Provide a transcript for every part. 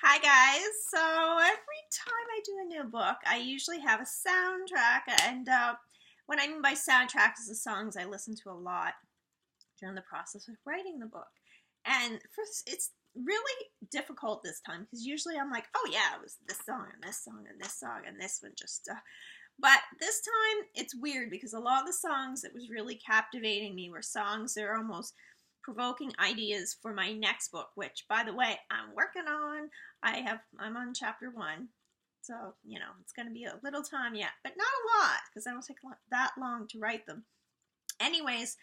Hi guys! So every time I do a new book, I usually have a soundtrack, and what I mean by soundtrack is the songs I listen to a lot during the process of writing the book. And first, it's really difficult this time because usually I'm like, oh yeah, it was this song and this song and this song and this one just. But this time it's weird because a lot of the songs that was really captivating me were songs that are almost provoking ideas for my next book, which, by the way, I'm working on. I'm on chapter 1, so it's going to be a little time yet, but not a lot because I don't take that long to write them. Anyways,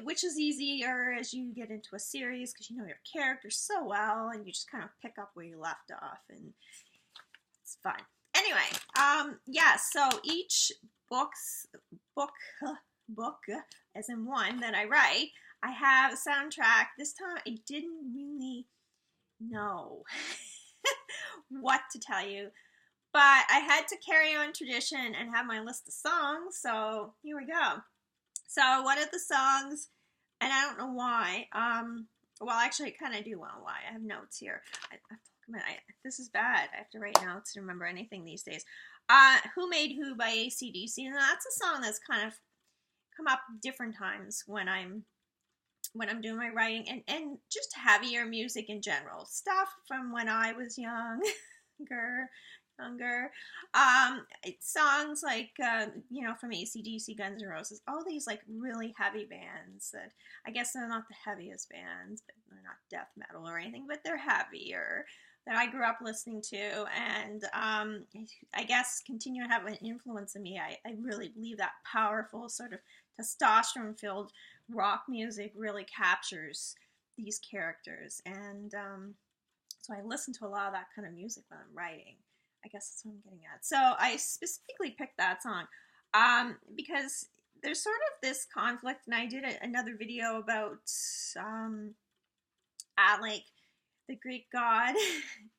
which is easier as you get into a series because you know your characters so well and you just kind of pick up where you left off, and it's fun. Anyway, yeah, so each book book as in one that I write, I have a soundtrack. This time I didn't really know what to tell you, but I had to carry on tradition and have my list of songs, so here we go. So one of the songs, and I don't know why, well, actually I kind of do know why. I have notes here. This is bad. I have to write notes to remember anything these days. Who Made Who by AC/DC, and that's a song that's kind of come up different times when I'm doing my writing, and just heavier music in general. Stuff from when I was younger. Songs like, from AC/DC, Guns N' Roses, all these like really heavy bands that I guess they're not the heaviest bands, but they're not death metal or anything, but they're heavier, that I grew up listening to, and I guess continue to have an influence on me. I really believe that powerful sort of testosterone-filled rock music really captures these characters, and so I listen to a lot of that kind of music when I'm writing. I guess that's what I'm getting at. So I specifically picked that song because there's sort of this conflict, and I did another video about Alec, the Greek god,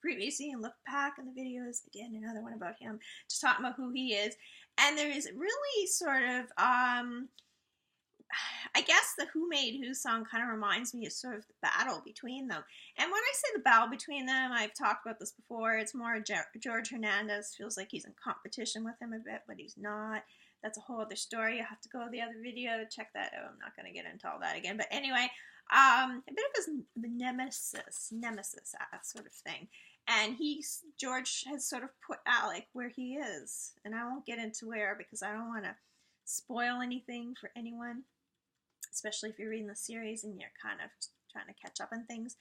previously, and look back in the videos. I did another one about him, just talking about who he is, and there is really sort of I guess the Who Made Who song kind of reminds me of sort of the battle between them. And when I say the battle between them, I've talked about this before, it's more George Hernandez feels like he's in competition with him a bit, but he's not. That's a whole other story. You have to go to the other video to check that out. I'm not going to get into all that again. But anyway, a bit of his nemesis, that sort of thing. And George has sort of put Alec where he is. And I won't get into where because I don't want to spoil anything for anyone, especially if you're reading the series and you're kind of trying to catch up on things.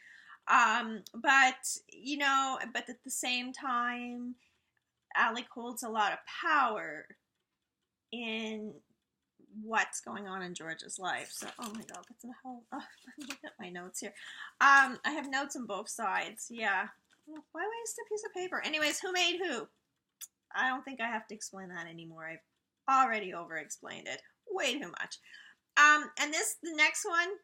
But at the same time, Alec holds a lot of power in what's going on in George's life. So, oh my God, what's the hell? Oh, I'm looking at my notes here. I have notes on both sides. Yeah. Why waste a piece of paper? Anyways, Who Made Who? I don't think I have to explain that anymore. I've already over-explained it way too much. And the next one,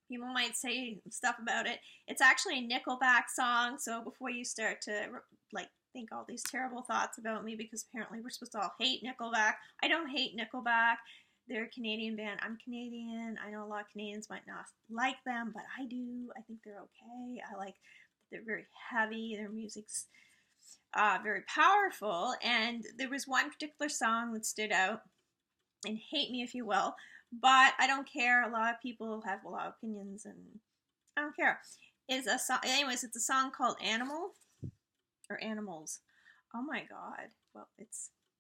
people might say stuff about it. It's actually a Nickelback song, so before you start to think all these terrible thoughts about me, because apparently we're supposed to all hate Nickelback. I don't hate Nickelback. They're a Canadian band. I'm Canadian. I know a lot of Canadians might not like them, but I do. I think they're okay. They're very heavy. Their music's very powerful, and there was one particular song that stood out, and hate me if you will, but I don't care. A lot of people have a lot of opinions, and I don't care. It's a it's a song called Animal, or Animals. Oh my God. Well, it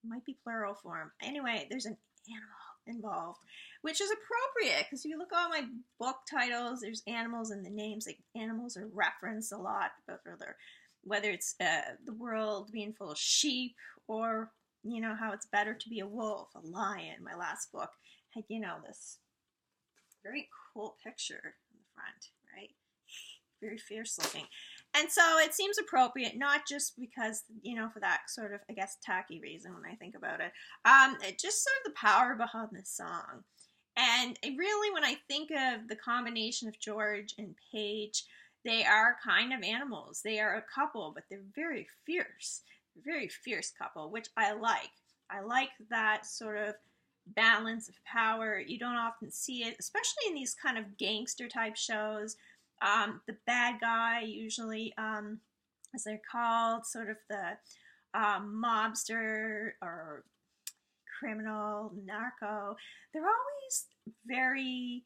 might be plural form. Anyway, there's an animal involved, which is appropriate because if you look at all my book titles, there's animals in the names. Like, animals are referenced a lot, but whether it's the world being full of sheep, or how it's better to be a wolf, a lion. My last book had this very cool picture in the front, right? Very fierce looking. And so it seems appropriate, not just because, for that sort of, I guess, tacky reason when I think about it. Just sort of the power behind this song. And really, when I think of the combination of George and Paige, they are kind of animals. They are a couple, but they're very fierce couple, which I like. I like that sort of balance of power. You don't often see it, especially in these kind of gangster type shows. The bad guy usually as they're called, sort of the mobster or criminal, narco. They're always very,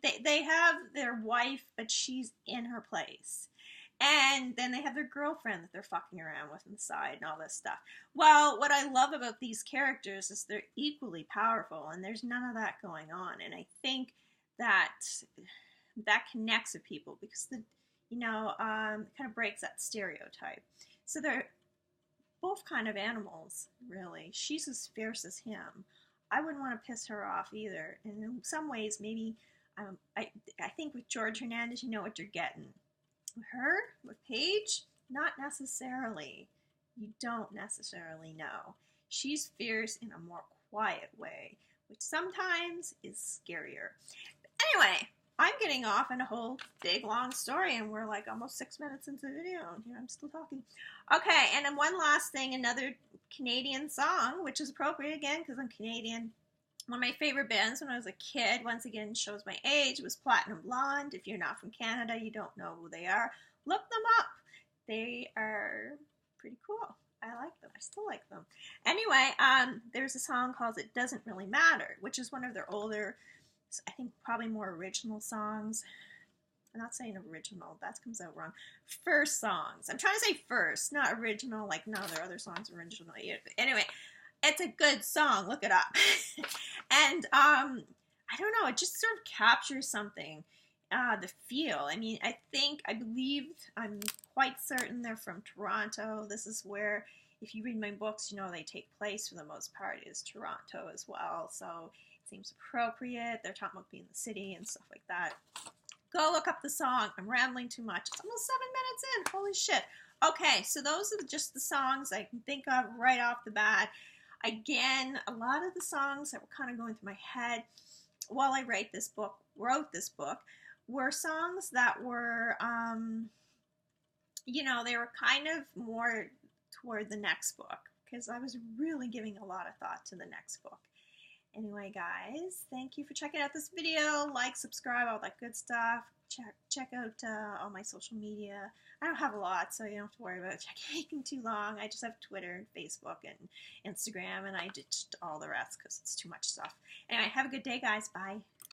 they have their wife, but she's in her place. And then they have their girlfriend that they're fucking around with on the side and all this stuff. Well, what I love about these characters is they're equally powerful, and there's none of that going on. And I think that that connects with people because kind of breaks that stereotype. So they're both kind of animals, really. She's as fierce as him. I wouldn't want to piss her off either. And in some ways, maybe I think with George Hernandez, you know what you're getting. With her, with Paige, not necessarily. You don't necessarily know. She's fierce in a more quiet way, which sometimes is scarier. Anyway, I'm getting off in a whole big long story, and we're like almost 6 minutes into the video, and here I'm still talking. Okay, and then one last thing, another Canadian song, which is appropriate again because I'm Canadian. One of my favorite bands when I was a kid, once again shows my age, was Platinum Blonde. If you're not from Canada, you don't know who they are, look them up. They are pretty cool. I like them. I still like them. Anyway, there's a song called It Doesn't Really Matter, which is one of their older, I think probably more original songs. I'm not saying original, that comes out wrong. First songs. I'm trying to say first, not original, like no, their other songs are original. Anyway, it's a good song. Look it up. And I don't know, it just sort of captures something, the feel. I mean, I'm quite certain they're from Toronto. This is where, if you read my books, you know they take place for the most part is Toronto as well. So it seems appropriate. They're talking about being the city and stuff like that. Go look up the song. I'm rambling too much. It's almost 7 minutes in. Holy shit. Okay, so those are just the songs I can think of right off the bat. Again, a lot of the songs that were kind of going through my head while I wrote this book, were songs that were, they were kind of more toward the next book because I was really giving a lot of thought to the next book. Anyway, guys, thank you for checking out this video. Like, subscribe, all that good stuff. Check out all my social media. I don't have a lot, so you don't have to worry about checking too long. I just have Twitter and Facebook and Instagram, and I ditched all the rest because it's too much stuff. Anyway, have a good day, guys. Bye.